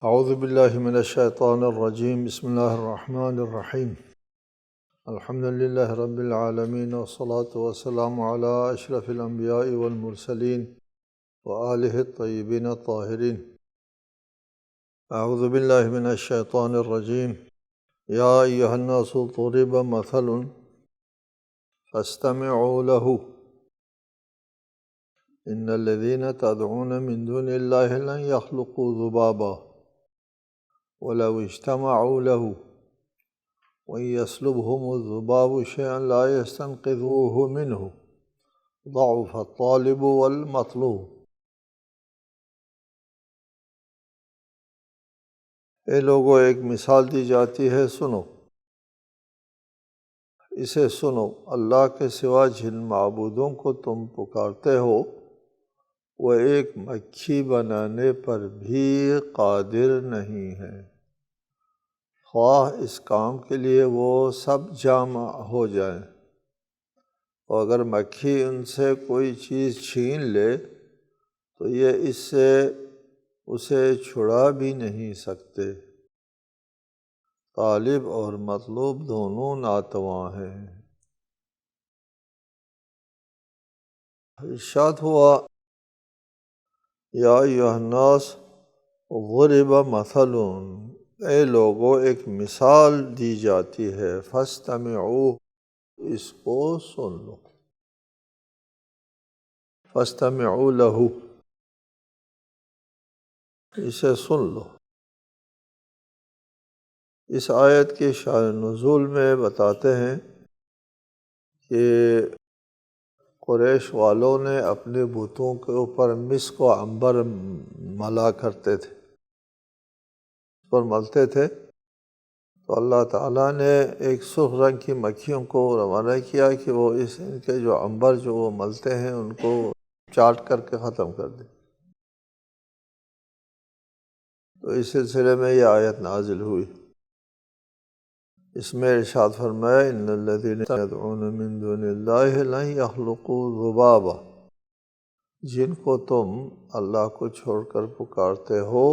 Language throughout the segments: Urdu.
اعوذ باللہ من الشیطان الرجیم بسم اللہ الرحمن الرحیم الحمد للہ رب العالمین والصلاة والسلام علی اشرف الانبیاء والمرسلین وآلہ الطیبین الطاہرین۔ اعوذ باللہ من الشیطان الرجیم یا ایہا الناس ضرب مثل فاستمعوا له ان الذین تدعون من دون اللہ لن يخلقوا ذبابا وَلَوْ اجْتَمَعُوا لَهُ وَإِنْ يَسْلُبْهُمُ الذُّبَابُ شَيْئًا لَا يَسْتَنْقِذُوهُ مِنْهُ ضَعُفَ الطَّالِبُ وَالْمَطْلُوبُ۔ اے لوگو، ایک مثال دی جاتی ہے، سنو اسے سنو۔ اللہ کے سوا جن معبودوں کو تم پکارتے ہو وہ ایک مکھی بنانے پر بھی قادر نہیں ہے، خواہ اس کام کے لیے وہ سب جمع ہو جائیں، اور اگر مکھی ان سے کوئی چیز چھین لے تو یہ اس سے اسے چھڑا بھی نہیں سکتے۔ طالب اور مطلوب دونوں ناتواں ہیں۔ ارشاد ہوا یا ایھا الناس ضرب مثل، اے لوگو ایک مثال دی جاتی ہے، فاستمعوا، اس کو سن لو، فاستمعوا لہ، اسے سن لو۔ اس آیت کے شان نزول میں بتاتے ہیں کہ قریش والوں نے اپنے بتوں کے اوپر مسک و عنبر ملا کرتے تھے، اس پر ملتے تھے، تو اللہ تعالیٰ نے ایک سرخ رنگ کی مکھیوں کو روانہ کیا کہ وہ ان کے جو عنبر جو وہ ملتے ہیں ان کو چاٹ کر کے ختم کر دیں۔ تو اس سلسلے میں یہ آیت نازل ہوئی۔ اس میں ارشاد فرمایا ان الذین یدعون من دون اللہ لن یخلقوا ذبابا، جن کو تم اللہ کو چھوڑ کر پکارتے ہو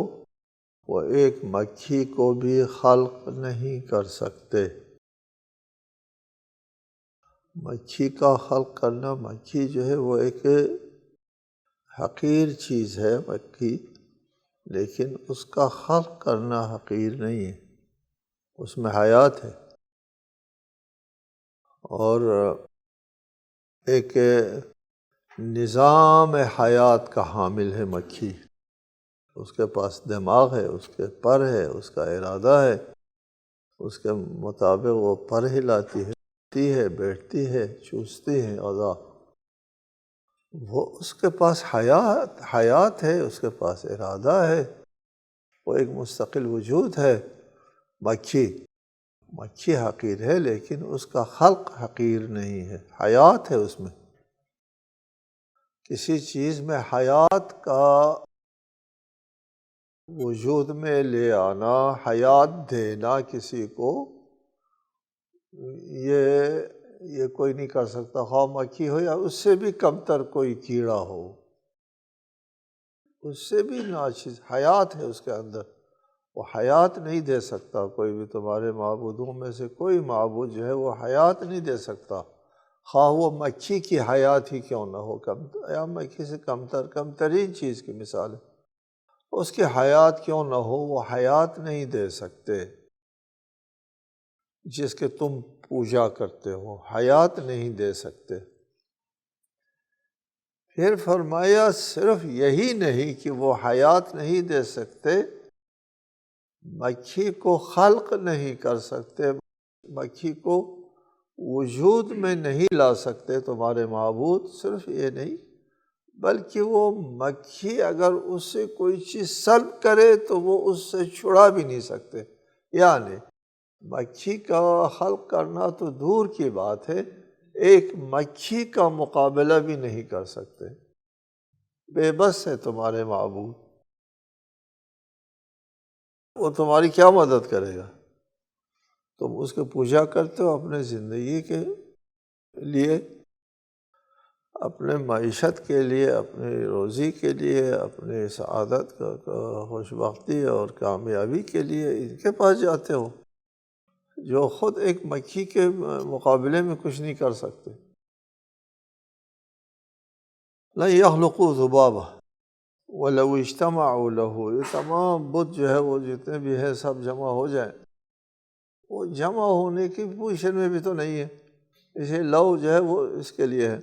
وہ ایک مکھی کو بھی خلق نہیں کر سکتے۔ مکھی کا خلق کرنا، مکھی جو ہے وہ ایک حقیر چیز ہے مکھی، لیکن اس کا خلق کرنا حقیر نہیں ہے، اس میں حیات ہے، اور ایک نظام حیات کا حامل ہے مکھی۔ اس کے پاس دماغ ہے، اس کے پر ہے، اس کا ارادہ ہے، اس کے مطابق وہ پر ہلاتی ہے، بیٹھتی ہے، چوستی ہے اعضاء۔ وہ اس کے پاس حیات ہے، اس کے پاس ارادہ ہے، وہ ایک مستقل وجود ہے۔ مکھی حقیر ہے لیکن اس کا خلق حقیر نہیں ہے، حیات ہے اس میں۔ کسی چیز میں حیات کا وجود میں لے آنا، حیات دینا کسی کو، یہ کوئی نہیں کر سکتا، خواہ مکھی ہو یا اس سے بھی کمتر کوئی کیڑا ہو، اس سے بھی ناچیز، حیات ہے اس کے اندر، وہ حیات نہیں دے سکتا۔ کوئی بھی تمہارے معبودوں میں سے کوئی معبود جو ہے وہ حیات نہیں دے سکتا، خواہ وہ مکھی کی حیات ہی کیوں نہ ہو، یا مکھی سے کمترین چیز کی مثال ہے، اس کی حیات کیوں نہ ہو، وہ حیات نہیں دے سکتے۔ جس کے تم پوجا کرتے ہو حیات نہیں دے سکتے۔ پھر فرمایا صرف یہی نہیں کہ وہ حیات نہیں دے سکتے، مکھی کو خلق نہیں کر سکتے، مکھی کو وجود میں نہیں لا سکتے تمہارے معبود۔ صرف یہ نہیں بلکہ وہ مکھی اگر اس سے کوئی چیز سلب کرے تو وہ اس سے چھڑا بھی نہیں سکتے، یعنی مکھی کا خلق کرنا تو دور کی بات ہے، ایک مکھی کا مقابلہ بھی نہیں کر سکتے، بے بس ہے تمہارے معبود، وہ تمہاری کیا مدد کرے گا؟ تم اس کی پوجا کرتے ہو اپنے زندگی کے لیے، اپنے معیشت کے لیے، اپنی روزی کے لیے، اپنی سعادت خوش بختی اور کامیابی کے لیے ان کے پاس جاتے ہو جو خود ایک مکھی کے مقابلے میں کچھ نہیں کر سکتے۔ لا يخلقوا ذبابہ وَلَوْ اجْتَمَعُوا لَهُ، یہ تمام بت جو ہے وہ جتنے بھی ہیں سب جمع ہو جائیں، وہ جمع ہونے کی پوزیشن میں بھی تو نہیں ہے، اسے لو جو ہے وہ اس کے لیے ہے،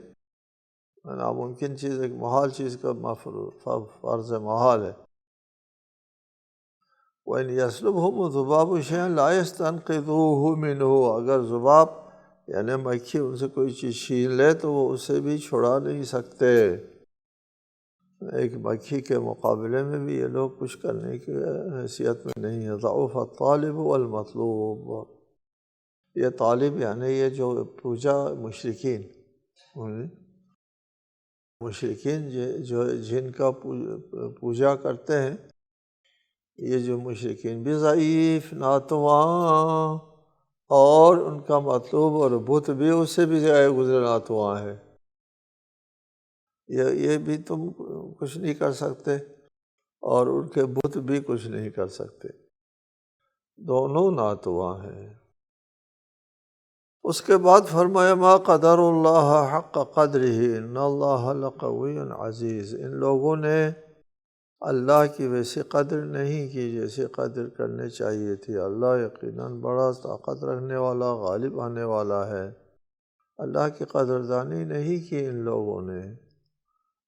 ناممکن چیز، ایک محال چیز کا فرض محال ہے۔ وَإِنْ يَسْلُبْهُمُ الذُّبَابُ شَيْئًا لَا يَسْتَنقِذُوهُ مِنْهُ، اگر ذباب یعنی مکھی ان سے کوئی چیز چھین لے تو وہ اسے بھی چھڑا نہیں سکتے۔ ایک مکھی کے مقابلے میں بھی یہ لوگ کچھ کرنے کی حیثیت میں نہیں ہے۔ ضعف الطالب والمطلوب، یہ طالب یعنی یہ جو پوجا مشرکین جو جن کا پوجا کرتے ہیں، یہ جو مشرکین بھی ضعیف، ناتواں، اور ان کا مطلوب اور بت بھی اس سے بھی گزرے ناتواں ہے، یہ بھی تم کچھ نہیں کر سکتے اور ان کے بت بھی کچھ نہیں کر سکتے، دونوں ناتواں ہیں۔ اس کے بعد فرمایا ما قدر اللہ حق قدرہ ان اللہ لقوی عزیز، ان لوگوں نے اللہ کی ویسی قدر نہیں کی جیسے قدر کرنے چاہیے تھی، اللہ یقیناً بڑا طاقت رکھنے والا، غالب آنے والا ہے۔ اللہ کی قدردانی نہیں کی ان لوگوں نے،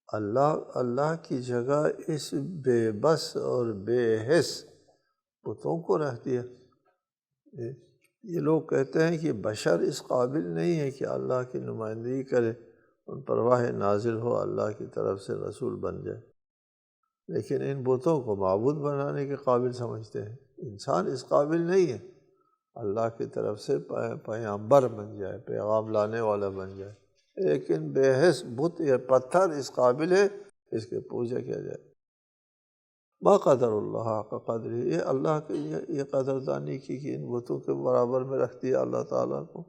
اللہ کی جگہ اس بے بس اور بے حس بتوں کو رکھ دیا۔ یہ لوگ کہتے ہیں کہ بشر اس قابل نہیں ہے کہ اللہ کی نمائندگی کرے، ان پر وحی نازل ہو، اللہ کی طرف سے رسول بن جائے، لیکن ان بتوں کو معبود بنانے کے قابل سمجھتے ہیں۔ انسان اس قابل نہیں ہے اللہ کی طرف سے پیغمبر بن جائے، پیغام لانے والا بن جائے، لیکن بے حس بت یا پتھر اس قابل ہے اس کے پوجا کیا جائے۔ ما قدر اللہ کا قدر، یہ اللہ کی یہ قدردانی کی کہ ان بتوں کے برابر میں رکھ دیا اللہ تعالیٰ کو۔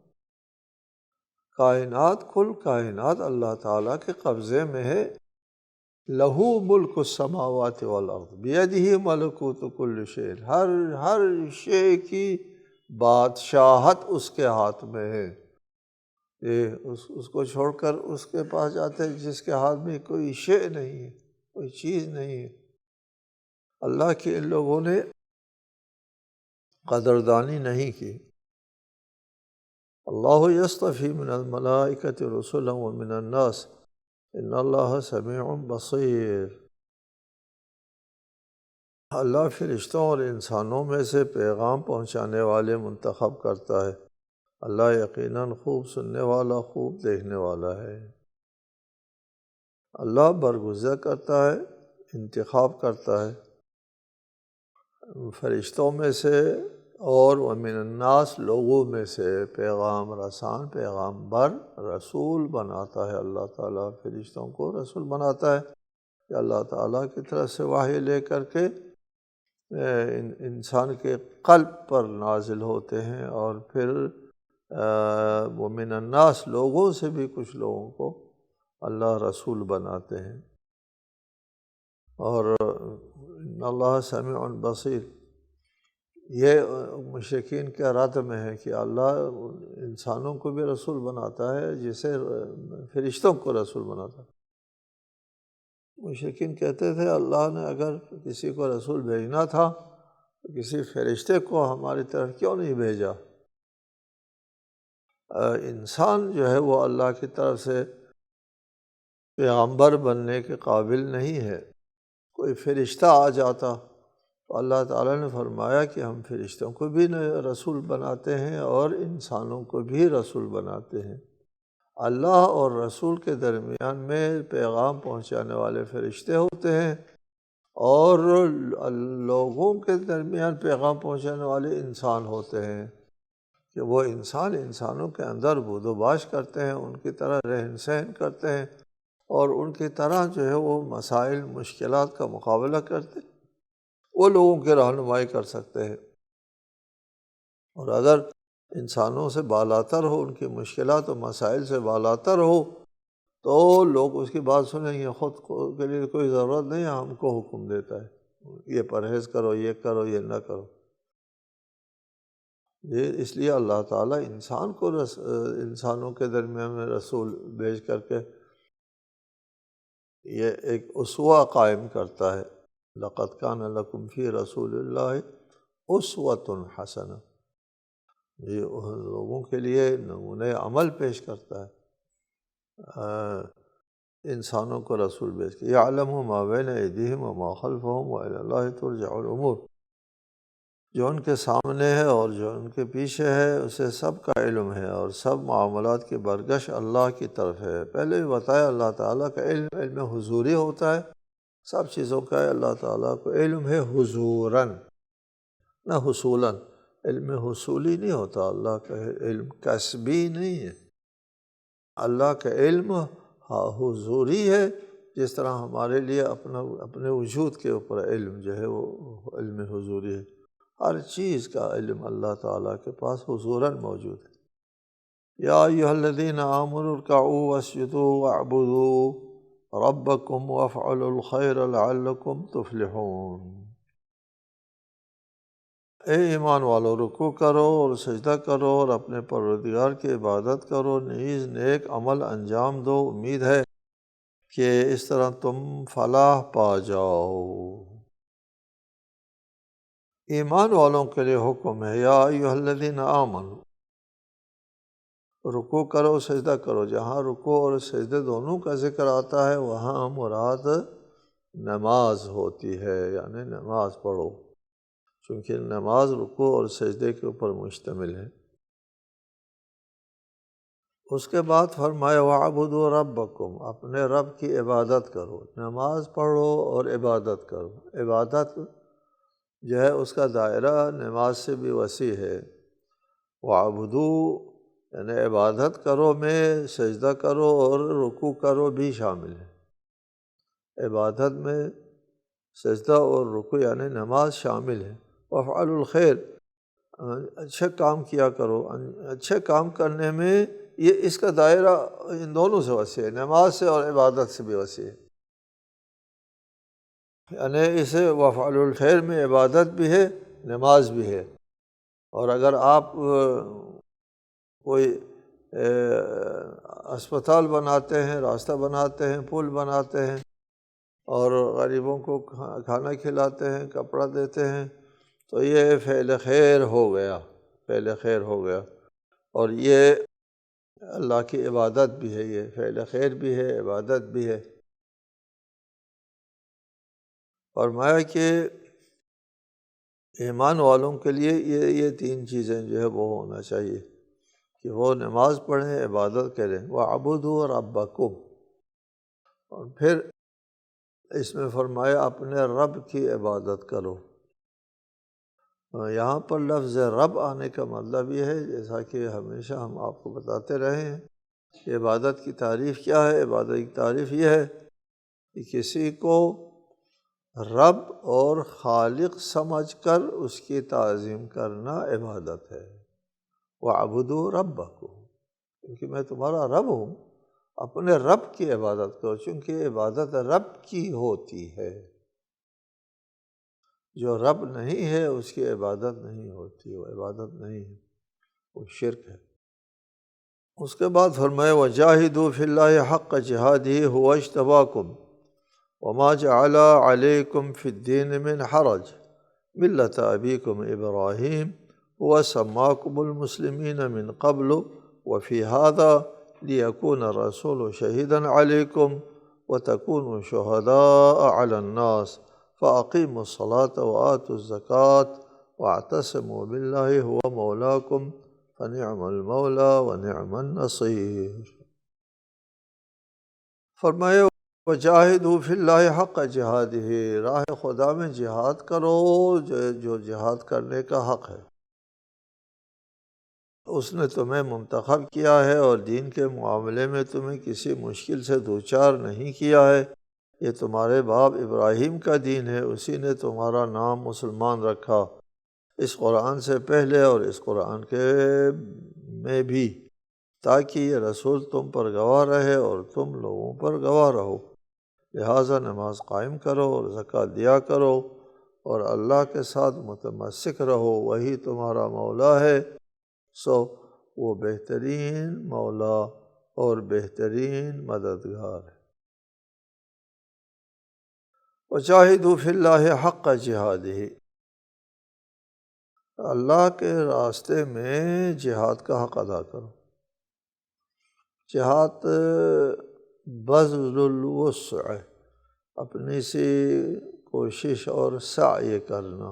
کائنات، کل کائنات اللہ تعالیٰ کے قبضے میں ہے۔ لہو ملک السماوات والارض بیدہ ملکوت کل شیء، ہر شے کی بادشاہت اس کے ہاتھ میں ہے۔ یہ اس کو چھوڑ کر اس کے پاس جاتے ہیں جس کے ہاتھ میں کوئی شے نہیں ہے، کوئی چیز نہیں ہے۔ اللہ کی ان لوگوں نے قدردانی نہیں کی۔ اللہ یصطفی من الملائکۃ رسلا ومن الناس ان اللہ سمیع بصیر، اللہ فرشتوں اور انسانوں میں سے پیغام پہنچانے والے منتخب کرتا ہے، اللہ یقیناً خوب سننے والا، خوب دیکھنے والا ہے۔ اللہ برگزر کرتا ہے، انتخاب کرتا ہے فرشتوں میں سے اور ومن الناس لوگوں میں سے، پیغام رسان، پیغامبر، رسول بناتا ہے اللہ تعالیٰ، فرشتوں کو رسول بناتا ہے کہ اللہ تعالیٰ کی طرف سے وحی لے کر کے انسان کے قلب پر نازل ہوتے ہیں، اور پھر ومن الناس لوگوں سے بھی کچھ لوگوں کو اللہ رسول بناتے ہیں۔ اور ان اللہ سمیع بصیر، یہ مشرکین کے رد میں ہے کہ اللہ انسانوں کو بھی رسول بناتا ہے جسے فرشتوں کو رسول بناتا ہے۔ مشرکین کہتے تھے اللہ نے اگر کسی کو رسول بھیجنا تھا تو کسی فرشتے کو ہماری طرف کیوں نہیں بھیجا؟ انسان جو ہے وہ اللہ کی طرف سے پیغمبر بننے کے قابل نہیں ہے، کوئی فرشتہ آ جاتا تو اللہ تعالیٰ نے فرمایا کہ ہم فرشتوں کو بھی رسول بناتے ہیں اور انسانوں کو بھی رسول بناتے ہیں۔ اللہ اور رسول کے درمیان میں پیغام پہنچانے والے فرشتے ہوتے ہیں، اور لوگوں کے درمیان پیغام پہنچانے والے انسان ہوتے ہیں، کہ وہ انسانوں کے اندر بود و باش کرتے ہیں، ان کی طرح رہن سہن کرتے ہیں، اور ان کی طرح جو ہے وہ مسائل، مشکلات کا مقابلہ کرتے ہیں، وہ لوگوں کی رہنمائی کر سکتے ہیں۔ اور اگر انسانوں سے بالاتر ہو، ان کی مشکلات و مسائل سے بالاتر ہو، تو لوگ اس کی بات سنیں گے، خود کے لیے کوئی ضرورت نہیں ہے، ہم کو حکم دیتا ہے یہ پرہیز کرو، یہ کرو، یہ نہ کرو۔ یہ اس لیے اللہ تعالیٰ انسان کو انسانوں کے درمیان میں رسول بھیج کر کے یہ ایک اسوہ قائم کرتا ہے۔ لقد کان لکم فی رسول اللہ اسوۃ حسنہ، یہ ان لوگوں کے لیے نمونۂ عمل پیش کرتا ہے انسانوں کو رسول بھیج کے۔ یعلم ما بین ایدیہم وما خلفہم وإلی اللہ ترجع الامور، جو ان کے سامنے ہے اور جو ان کے پیچھے ہے اسے سب کا علم ہے، اور سب معاملات کی برگش اللہ کی طرف ہے۔ پہلے بھی بتایا اللہ تعالیٰ کا علم حضوری ہوتا ہے، سب چیزوں کا اللہ تعالیٰ کو علم ہے حضوراً نہ حصولاً۔ علم حصولی نہیں ہوتا، اللہ کا علم کسبی نہیں ہے، اللہ کا علم حضوری ہے، جس طرح ہمارے لیے اپنے وجود کے اوپر علم جو ہے وہ علم حضوری ہے۔ ہر چیز کا علم اللہ تعالیٰ کے پاس حضوراً موجود ہے۔ یا ایھا الذین آمنوا ارکعوا واسجدوا واعبدوا ربکم وافعلوا الخیر لعلکم تفلحون۔ اے ایمان والو، رکوع کرو اور سجدہ کرو اور اپنے پروردگار کی عبادت کرو، نیز نیک عمل انجام دو، امید ہے کہ اس طرح تم فلاح پا جاؤ۔ ایمان والوں کے لیے حکم ہے، یا ایھا الذین آمنوا، رکوع کرو سجدہ کرو۔ جہاں رکوع اور سجدے دونوں کا ذکر آتا ہے وہاں مراد نماز ہوتی ہے، یعنی نماز پڑھو، چونکہ نماز رکوع اور سجدے کے اوپر مشتمل ہے۔ اس کے بعد فرمایا وَاعْبُدُوا رَبَّكُمْ، اپنے رب کی عبادت کرو، نماز پڑھو اور عبادت کرو۔ عبادت جو ہے اس کا دائرہ نماز سے بھی وسیع ہے۔ وَاعْبُدُوا یعنی عبادت کرو میں سجدہ کرو اور رکوع کرو بھی شامل ہے۔ عبادت میں سجدہ اور رکوع یعنی نماز شامل ہے۔ وَافْعَلُوا الْخَيْرَ، اچھے کام کیا کرو۔ اچھے کام کرنے میں یہ اس کا دائرہ ان دونوں سے وسیع ہے، نماز سے اور عبادت سے بھی وسیع ہے۔ یعنی اسے وَافْعَلُوا الْخَيْرَ میں عبادت بھی ہے، نماز بھی ہے۔ اور اگر آپ کوئی اسپتال بناتے ہیں، راستہ بناتے ہیں، پل بناتے ہیں اور غریبوں کو کھانا کھلاتے ہیں، کپڑا دیتے ہیں، تو یہ فعل خیر ہو گیا، فعل خیر ہو گیا۔ اور یہ اللہ کی عبادت بھی ہے، یہ فعل خیر بھی ہے، عبادت بھی ہے۔ فرمایا کہ ایمان والوں کے لیے یہ تین چیزیں جو ہے وہ ہونا چاہیے کہ وہ نماز پڑھیں، عبادت کریں۔ وَاعْبُدُوا رَبَّكُمْ، اور پھر اس میں فرمایا اپنے رب کی عبادت کرو۔ یہاں پر لفظ رب آنے کا مطلب یہ ہے، جیسا کہ ہمیشہ ہم آپ کو بتاتے رہے ہیں کہ عبادت کی تعریف کیا ہے۔ عبادت کی تعریف یہ ہے کہ کسی کو رب اور خالق سمجھ کر اس کی تعظیم کرنا عبادت ہے۔ وَاعْبُدُوا رَبَّكُمْ، کیونکہ میں تمہارا رب ہوں، اپنے رب کی عبادت کرو، چونکہ عبادت رب کی ہوتی ہے۔ جو رب نہیں ہے اس کی عبادت نہیں ہوتی، وہ عبادت نہیں ہے، وہ شرک ہے۔ اس کے بعد فرمایا وَجَاهِدُوا فِي اللَّهِ حَقَّ جِهَادِهِ هُوَ اجْتَبَاكُمْ وَمَا جَعَلَ عَلَيْكُمْ فِي الدِّينِ مِنْ حَرَجٍ مِلَّةَ أَبِيكُمْ إِبْرَاهِيمَ هُوَ سَمَّاكُمُ الْمُسْلِمِينَ مِنْ قَبْلُ وَفِي هَذَا لِيَكُونَ الرَّسُولُ شَهِيدًا عَلَيْكُمْ وَتَكُونُوا شُهَدَاءَ عَلَى النَّاسِ فَأَقِيمُوا الصَّلَاةَ وَآتُوا الزَّكَاةَ وَاعْتَصِمُوا بِاللَّهِ هُوَ مَوْلَاكُمْ فَنِعْمَ الْمَوْلَى وَنِعْمَ النَّصِيرُ۔ فرمایا وَجَاهِدُوا فِي اللَّهِ حَقَّ جِهَادِهِ، راہ خدا میں جہاد کرو جو جہاد کرنے کا حق ہے۔ اس نے تمہیں منتخب کیا ہے اور دین کے معاملے میں تمہیں کسی مشکل سے دوچار نہیں کیا ہے۔ یہ تمہارے باپ ابراہیم کا دین ہے، اسی نے تمہارا نام مسلمان رکھا، اس قرآن سے پہلے اور اس قرآن کے میں بھی، تاکہ یہ رسول تم پر گواہ رہے اور تم لوگوں پر گواہ رہو، لہٰذا نماز قائم کرو اور زکوٰۃ دیا کرو اور اللہ کے ساتھ متمسک رہو، وہی تمہارا مولا ہے، سو وہ بہترین مولا اور بہترین مددگار ہے۔ وجاہدوا فی اللہ حق جہادہ، اللہ کے راستے میں جہاد کا حق ادا کرو۔ جہاد بذل الوسع، اپنی سی کوشش اور سعی کرنا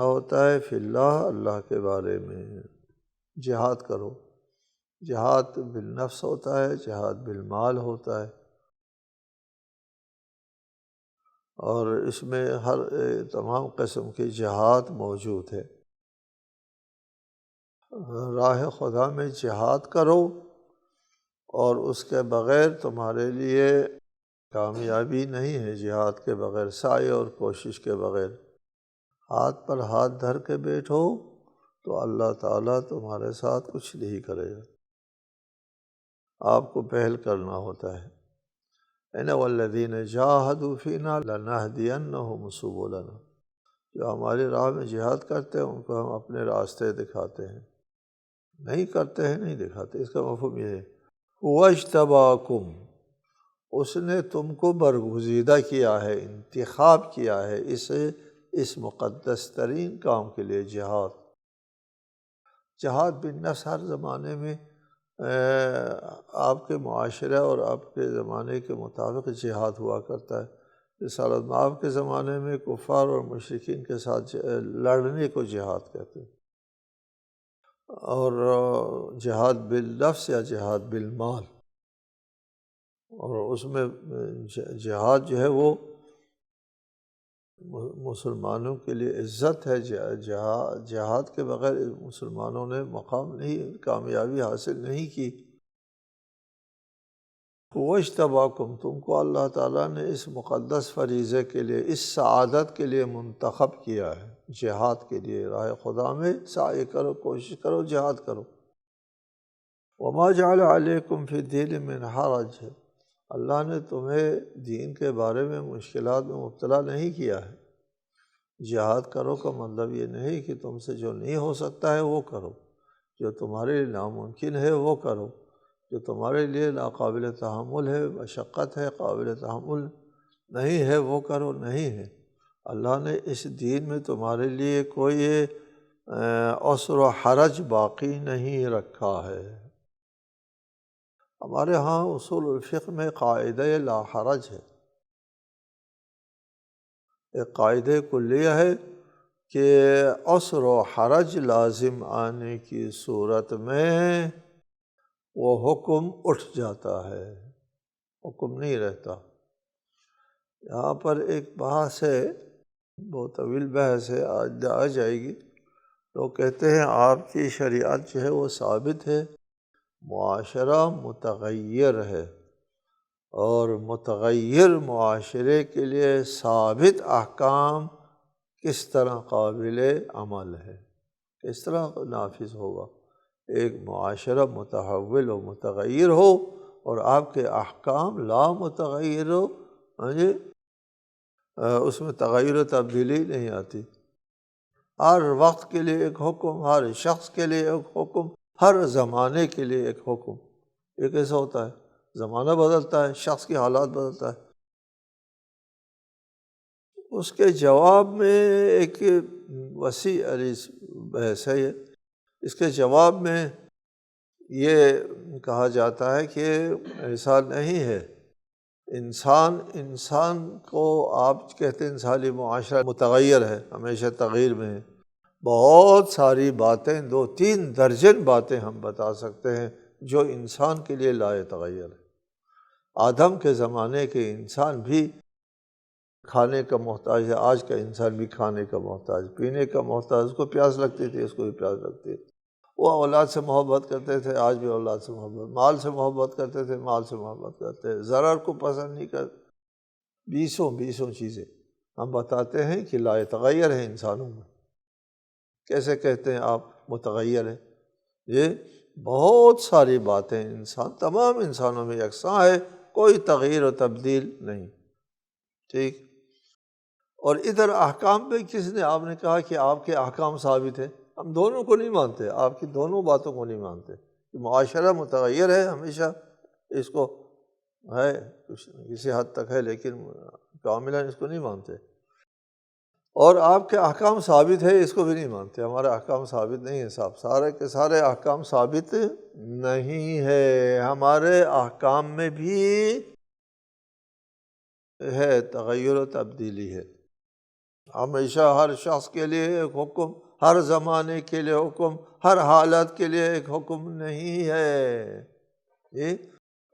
ہوتا ہے فی اللہ، اللہ کے بارے میں جہاد کرو۔ جہاد بالنفس ہوتا ہے، جہاد بالمال ہوتا ہے، اور اس میں ہر تمام قسم کی جہاد موجود ہے۔ راہ خدا میں جہاد کرو، اور اس کے بغیر تمہارے لیے کامیابی نہیں ہے۔ جہاد کے بغیر، سعی اور کوشش کے بغیر، ہاتھ پر ہاتھ دھر کے بیٹھو تو اللہ تعالیٰ تمہارے ساتھ کچھ نہیں کرے گا، آپ کو پہل کرنا ہوتا ہے۔ اِنَّ وَالَّذِينَ جَاهَدُوا فِينَا لَنَهْدِيَنَّهُمْ سُبُلَنَا، جو ہماری راہ میں جہاد کرتے ہیں ان کو ہم اپنے راستے دکھاتے ہیں، نہیں کرتے ہیں نہیں دکھاتے۔ اس کا مفہوم یہ ہے وَاجْتَبَاكُمْ، اس نے تم کو برگزیدہ کیا ہے، انتخاب کیا ہے اس مقدس ترین کام کے لیے، جہاد۔ جہاد بالنفس ہر زمانے میں آپ کے معاشرے اور آپ کے زمانے کے مطابق جہاد ہوا کرتا ہے۔ رسالت مآب کے زمانے میں کفار اور مشرکین کے ساتھ لڑنے کو جہاد کہتے ہیں، اور جہاد بالنفس یا جہاد بالمال، اور اس میں جہاد جو ہے وہ مسلمانوں کے لیے عزت ہے۔ جہاد کے بغیر مسلمانوں نے مقام نہیں، کامیابی حاصل نہیں کی۔ وَاجْتَبَاكُمْ، تم کو اللہ تعالیٰ نے اس مقدس فریضے کے لیے، اس سعادت کے لیے منتخب کیا ہے، جہاد کے لیے۔ راہ خدا میں سعی کرو، کوشش کرو، جہاد کرو۔ وَمَا جَعَلَ عَلَيْكُمْ فِي الدِّينِ مِنْ حَرَجٍ، اللہ نے تمہیں دین کے بارے میں مشکلات میں مبتلا نہیں کیا ہے۔ جہاد کرو کا مطلب یہ نہیں کہ تم سے جو نہیں ہو سکتا ہے وہ کرو، جو تمہارے لیے ناممکن ہے وہ کرو، جو تمہارے لیے ناقابل تحمل ہے، مشقت ہے، قابل تحمل نہیں ہے وہ کرو، نہیں ہے۔ اللہ نے اس دین میں تمہارے لیے کوئی عسر و حرج باقی نہیں رکھا ہے۔ ہمارے ہاں اصول الفقہ میں قاعدہ لا حرج ہے، ایک قاعدہ کلیہ ہے کہ عسر و حرج لازم آنے کی صورت میں وہ حکم اٹھ جاتا ہے، حکم نہیں رہتا۔ یہاں پر ایک بحث ہے، بہت طویل بحث ہے، آج آ جائے گی۔ لوگ کہتے ہیں آپ کی شریعت جو ہے وہ ثابت ہے، معاشرہ متغیر ہے، اور متغیر معاشرے کے لیے ثابت احکام کس طرح قابل عمل ہے، کس طرح نافذ ہوگا؟ ایک معاشرہ متحول و متغیر ہو اور آپ کے احکام لا متغیر ہو، اس میں تغیر و تبدیلی نہیں آتی۔ ہر وقت کے لیے ایک حکم، ہر شخص کے لیے ایک حکم، ہر زمانے کے لیے ایک حکم۔ یہ کیسا ہوتا ہے؟ زمانہ بدلتا ہے، شخص کی حالات بدلتا ہے۔ اس کے جواب میں ایک وسیع بحث ہے یہ۔ اس کے جواب میں یہ کہا جاتا ہے کہ ایسا نہیں ہے، انسان کو آپ کہتے ہیں انسانی معاشرہ متغیر ہے، ہمیشہ تغیر میں ہے۔ بہت ساری باتیں، 2-3 درجن باتیں ہم بتا سکتے ہیں جو انسان کے لیے لا تغیر ہے۔ آدم کے زمانے کے انسان بھی کھانے کا محتاج ہے، آج کا انسان بھی کھانے کا محتاج، پینے کا محتاج۔ اس کو پیاس لگتی تھی، اس کو بھی پیاس لگتی ہے۔ وہ اولاد سے محبت کرتے تھے، آج بھی اولاد سے محبت، مال سے محبت کرتے تھے، مال سے محبت کرتے ہیں، ضرر کو پسند نہیں کرتے۔ بیسوں چیزیں ہم بتاتے ہیں کہ لا تغیر ہے انسانوں میں۔ کیسے کہتے ہیں آپ متغیر ہے؟ یہ بہت ساری باتیں انسان تمام انسانوں میں یکساں ہے، کوئی تغیر و تبدیل نہیں، ٹھیک۔ اور ادھر احکام پہ کس نے، آپ نے کہا کہ آپ کے احکام ثابت ہیں، ہم دونوں کو نہیں مانتے، آپ کی دونوں باتوں کو نہیں مانتے۔ معاشرہ متغیر ہے ہمیشہ، اس کو ہے کسی حد تک ہے، لیکن کاملاً اس کو نہیں مانتے۔ اور آپ کے احکام ثابت ہے، اس کو بھی نہیں مانتے، ہمارے احکام ثابت نہیں ہیں صاحب، سارے کے سارے احکام ثابت نہیں ہے، ہمارے احکام میں بھی ہے تغیر و تبدیلی ہے۔ ہمیشہ ہر شخص کے لیے ایک حکم، ہر زمانے کے لیے حکم، ہر حالت کے لیے ایک حکم نہیں ہے۔ یہ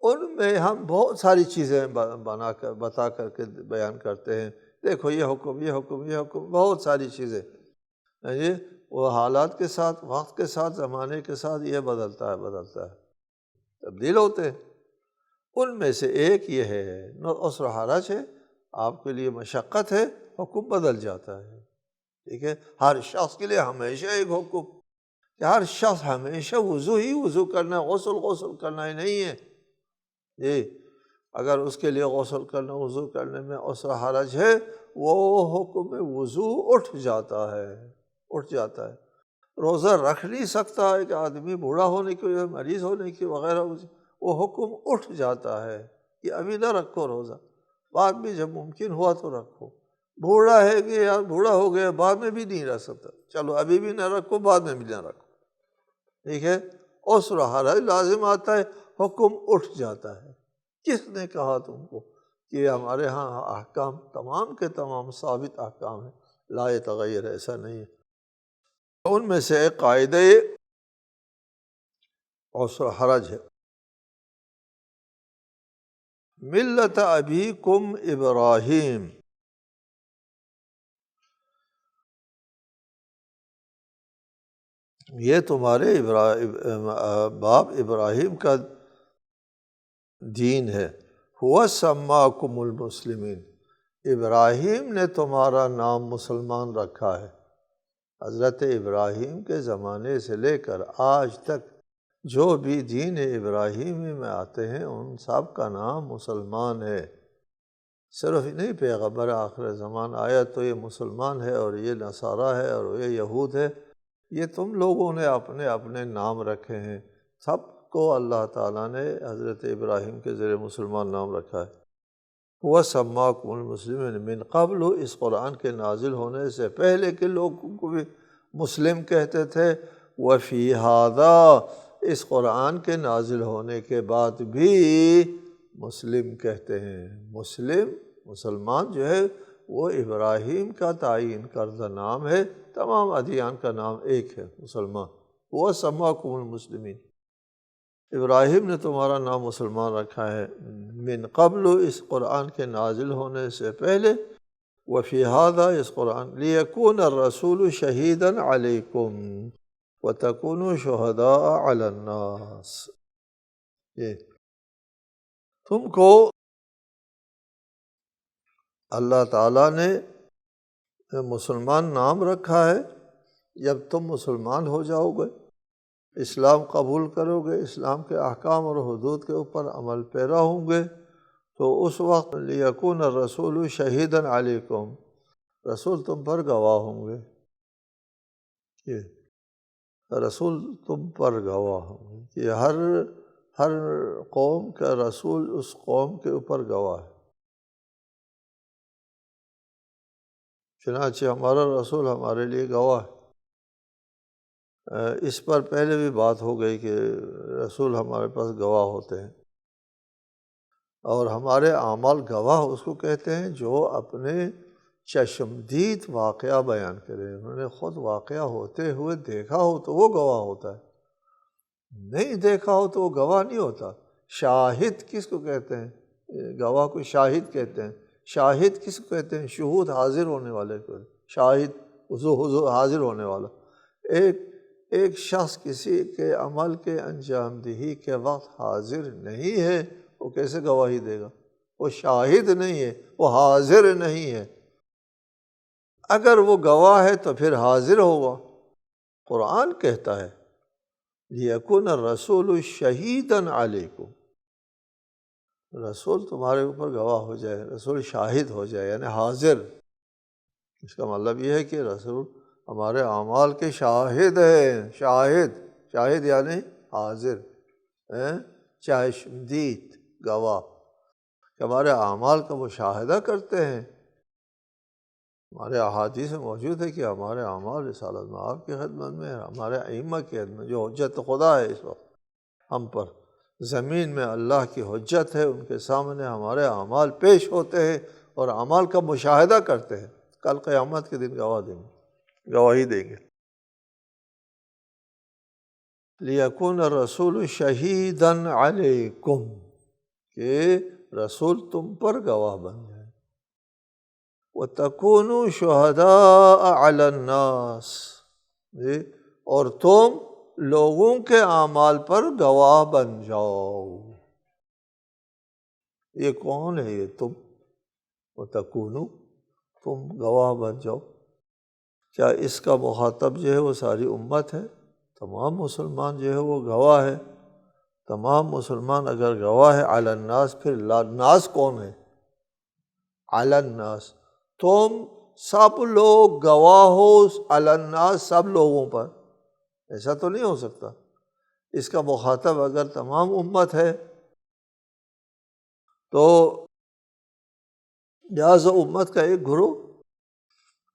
ان میں ہم بہت ساری چیزیں بتا کر کے بیان کرتے ہیں، دیکھو یہ حکم، یہ حکم، یہ حکم، بہت ساری چیزیں، یہ وہ حالات کے ساتھ، وقت کے ساتھ، زمانے کے ساتھ یہ بدلتا ہے، تبدیل ہوتے ہیں۔ ان میں سے ایک یہ ہے، عسر و حرج ہے، آپ کے لیے مشقت ہے، حکم بدل جاتا ہے، ٹھیک ہے۔ ہر شخص کے لیے ہمیشہ ایک حکم، کہ ہر شخص ہمیشہ وضو کرنا، غسل کرنا ہی نہیں ہے، جی۔ اگر اس کے لیے غسل کرنا، وضو کرنے میں عسر و حرج ہے، وہ حکم وضو اٹھ جاتا ہے۔ روزہ رکھ نہیں سکتا ایک آدمی، بوڑھا ہونے کی، مریض ہونے کی وغیرہ، وہ حکم اٹھ جاتا ہے کہ ابھی نہ رکھو روزہ، بعد میں جب ممکن ہوا تو رکھو۔ بوڑھا ہے کہ یار بوڑھا ہو گیا، بعد میں بھی نہیں رکھ سکتا، چلو ابھی بھی نہ رکھو، بعد میں بھی نہ رکھو، ٹھیک ہے۔ عسر و حرج لازم آتا ہے، حکم اٹھ جاتا ہے۔ کس نے کہا تم کو کہ ہمارے ہاں احکام تمام کے تمام ثابت احکام ہیں، لا یتغیر، ایسا نہیں ہے۔ ان میں سے ایک قاعدہ عسر و حرج ہے، ملت ابیکم ابراہیم، یہ تمہارے باپ ابراہیم کا دین ہے۔ هو سماکم المسلمین، ابراہیم نے تمہارا نام مسلمان رکھا ہے۔ حضرت ابراہیم کے زمانے سے لے کر آج تک جو بھی دین ابراہیمی میں آتے ہیں ان سب کا نام مسلمان ہے۔ صرف نہیں پیغمبر آخر زمان آیا تو یہ مسلمان ہے اور یہ نصارہ ہے اور یہ یہود ہے، یہ تم لوگوں نے اپنے اپنے نام رکھے ہیں، سب کو اللہ تعالیٰ نے حضرت ابراہیم کے ذریعے مسلمان نام رکھا ہے۔ وہ سماکم المسلمین من قبل، اس قرآن کے نازل ہونے سے پہلے کے لوگوں کو بھی مسلم کہتے تھے، وفی ہذا، اس قرآن کے نازل ہونے کے بعد بھی مسلم کہتے ہیں۔ مسلمان جو ہے وہ ابراہیم کا تعین کردہ نام ہے، تمام ادیان کا نام ایک ہے، مسلمان۔ وہ سماکم المسلمین، ابراہیم نے تمہارا نام مسلمان رکھا ہے، من قبل، اس قرآن کے نازل ہونے سے پہلے، وفی ھذا، اس قرآن، لیکون الرسول شہیدا علیکم وتکونوا شہداء علی الناس، یہ تم کو اللہ تعالیٰ نے مسلمان نام رکھا ہے، جب تم مسلمان ہو جاؤ گے، اسلام قبول کرو گے، اسلام کے احکام اور حدود کے اوپر عمل پیرا ہوں گے، تو اس وقت لیکون الرسول شہیدا علیکم، رسول تم پر گواہ ہوں گے، یہ رسول تم پر گواہ ہوں گے، کہ ہر قوم کا رسول اس قوم کے اوپر گواہ ہے۔ چنانچہ ہمارا رسول ہمارے لیے گواہ ہے۔ اس پر پہلے بھی بات ہو گئی کہ رسول ہمارے پاس گواہ ہوتے ہیں، اور ہمارے اعمال گواہ اس کو کہتے ہیں جو اپنے چشمدید واقعہ بیان کرے، انہوں نے خود واقعہ ہوتے ہوئے دیکھا ہو تو وہ گواہ ہوتا ہے، نہیں دیکھا ہو تو وہ گواہ نہیں ہوتا۔ شاہد کس کو کہتے ہیں؟ گواہ کو شاہد کہتے ہیں۔ شاہد کس کو کہتے ہیں؟ شہود، حاضر ہونے والے کو شاہد، حضور حاضر ہونے والا۔ ایک شخص کسی کے عمل کے انجام دہی کے وقت حاضر نہیں ہے، وہ کیسے گواہی دے گا؟ وہ شاہد نہیں ہے، وہ حاضر نہیں ہے۔ اگر وہ گواہ ہے تو پھر حاضر ہوگا۔ قرآن کہتا ہے لیکن الرسول شہیدا علیکم، رسول تمہارے اوپر گواہ ہو جائے، رسول شاہد ہو جائے، یعنی حاضر۔ اس کا مطلب یہ ہے کہ رسول ہمارے اعمال کے شاہد ہیں، شاہد یعنی حاضر، چاشمدید، گواہ، کہ ہمارے اعمال کا مشاہدہ کرتے ہیں۔ ہمارے احادیث میں موجود ہے کہ ہمارے اعمال رسالت مآب کی خدمت میں، ہمارے ائمہ کی خدمت، جو حجت خدا ہے اس وقت ہم پر، زمین میں اللہ کی حجت ہے، ان کے سامنے ہمارے اعمال پیش ہوتے ہیں اور اعمال کا مشاہدہ کرتے ہیں، کل قیامت کے دن گواہی دیں گے۔ لیکن الرسول شہیدا علیکم، کہ رسول تم پر گواہ بن جائے۔ وَتَكُونُوا شُهَدَاءَ عَلَى النَّاسِ، اور تم لوگوں کے اعمال پر گواہ بن جاؤ۔ یہ کون ہے؟ یہ تم، وَتَكُونُوا، تم گواہ بن جاؤ۔ کیا اس کا مخاطب جو ہے وہ ساری امت ہے؟ تمام مسلمان جو ہے وہ گواہ ہے۔ تمام مسلمان اگر گواہ ہے علی الناس، پھر ناس کون ہے؟ علی الناس، تم سب لوگ گواہ ہو علی الناس، سب لوگوں پر، ایسا تو نہیں ہو سکتا۔ اس کا مخاطب اگر تمام امت ہے تو لہٰذا امت کا ایک گروہ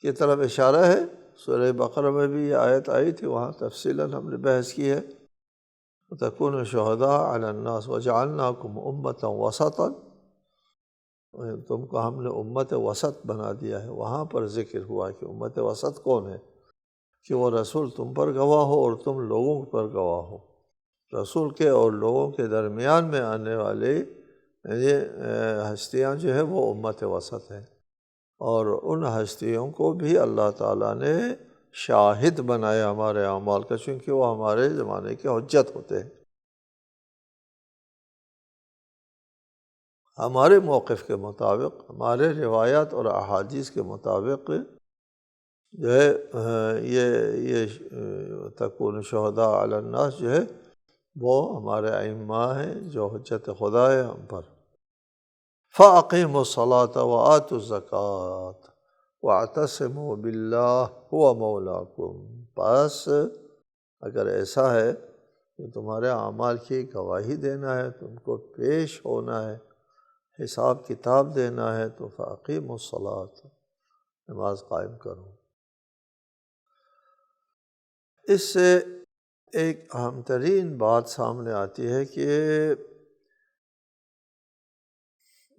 کی طرف اشارہ ہے۔ سورہ بقرہ میں بھی یہ آیت آئی تھی، وہاں تفصیلاً ہم نے بحث کی ہے۔ وَتَكُونُوا شُهَدَاءَ عَلَى النَّاسِ وَجَعَلْنَاكُمْ أُمَّةً وَسَطًا، تم کو ہم نے امت وسط بنا دیا ہے۔ وہاں پر ذکر ہوا کہ امت وسط کون ہے؟ کہ وہ رسول تم پر گواہ ہو اور تم لوگوں پر گواہ ہو۔ رسول کے اور لوگوں کے درمیان میں آنے والے یہ ہستیاں جو ہے وہ امت وسط ہیں، اور ان ہستیوں کو بھی اللہ تعالیٰ نے شاہد بنایا ہمارے اعمال کا، چونکہ وہ ہمارے زمانے کے حجت ہوتے ہیں۔ ہمارے موقف کے مطابق، ہمارے روایات اور احادیث کے مطابق جو ہے یہ تکون شہداء علی الناس جو ہے وہ ہمارے ائمہ ہیں جو حجت خدا ہے ہم پر۔ فَأَقِیمُوا الصَّلَاةَ وَآتُوا الزَّکَاةَ وَاعْتَصِمُوا بِاللَّهِ هُوَ مَوْلَاکُمْ، پس اگر ایسا ہے کہ تمہارے اعمال کی گواہی دینا ہے، تم کو پیش ہونا ہے، حساب کتاب دینا ہے، تو فَأَقِیمُوا الصَّلَاةَ، نماز قائم کرو۔ اس سے ایک اہم ترین بات سامنے آتی ہے کہ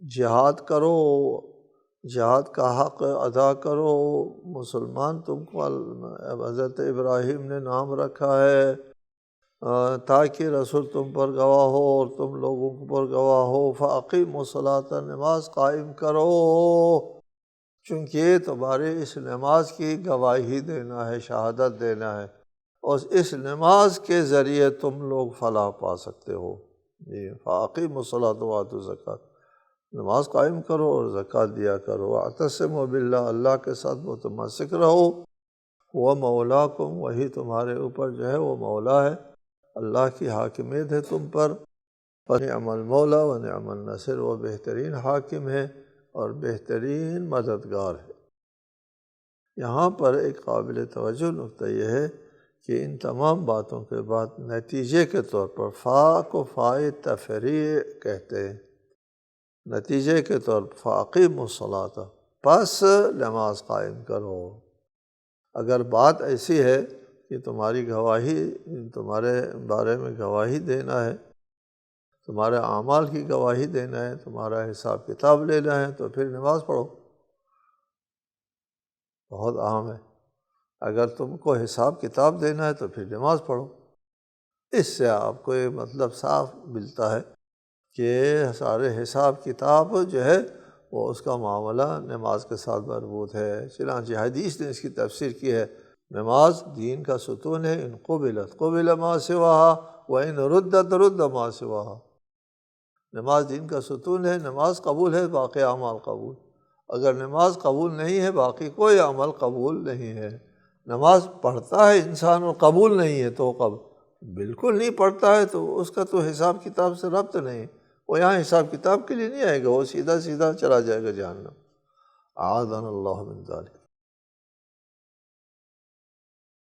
جہاد کرو، جہاد کا حق ادا کرو۔ مسلمان تم کو حضرت ابراہیم نے نام رکھا ہے تاکہ رسول تم پر گواہ ہو اور تم لوگوں پر گواہ ہو۔ فَأَقِیمُوا الصَّلَاةَ، نماز قائم کرو، چونکہ تمہاری اس نماز کی گواہی دینا ہے، شہادت دینا ہے، اور اس نماز کے ذریعے تم لوگ فلاح پا سکتے ہو۔ فَأَقِیمُوا الصَّلَاةَ وَآتُوا الزَّکَاةَ، نماز قائم کرو اور زکوٰۃ دیا کرو۔ وَاعْتَصِمُوا بِاللَّهِ، اللہ کے ساتھ متمسک رہو۔ وہ مولاکم، وہی تمہارے اوپر جو ہے وہ مولا ہے، اللہ کی حاکمیت ہے تم پر۔ وَنِعْمَ الْمَوْلَىٰ وَنِعْمَ النَّصِيرُ، وہ بہترین حاکم ہے اور بہترین مددگار ہے۔ یہاں پر ایک قابل توجہ نکتہ یہ ہے کہ ان تمام باتوں کے بعد نتیجے کے طور پر فا کو فائے تفریع کہتے ہیں، نتیجے کے طور پر فَأَقِیمُوا الصَّلَاةَ، پس نماز قائم کرو۔ اگر بات ایسی ہے کہ تمہاری گواہی، تمہارے بارے میں گواہی دینا ہے، تمہارے اعمال کی گواہی دینا ہے، تمہارا حساب کتاب لینا ہے، تو پھر نماز پڑھو۔ بہت اہم ہے، اگر تم کو حساب کتاب دینا ہے تو پھر نماز پڑھو۔ اس سے آپ کو یہ مطلب صاف ملتا ہے کہ سارے حساب کتاب جو ہے وہ اس کا معاملہ نماز کے ساتھ مربوط ہے۔ چنانچہ حدیث نے اس کی تفسیر کی ہے، نماز دین کا ستون ہے، ان قبلت قبل ما سواها وان ردت رد ما سواها۔ نماز دین کا ستون ہے، نماز قبول ہے، باقی اعمال قبول۔ اگر نماز قبول نہیں ہے، باقی کوئی عمل قبول نہیں ہے۔ نماز پڑھتا ہے انسان اور قبول نہیں ہے تو بالکل نہیں پڑھتا ہے تو اس کا تو حساب کتاب سے ربط نہیں، وہ یہاں حساب کتاب کے لیے نہیں آئے گا، وہ سیدھا سیدھا چلا جائے گا جہنم، اعاذنا اللہ من ذلک۔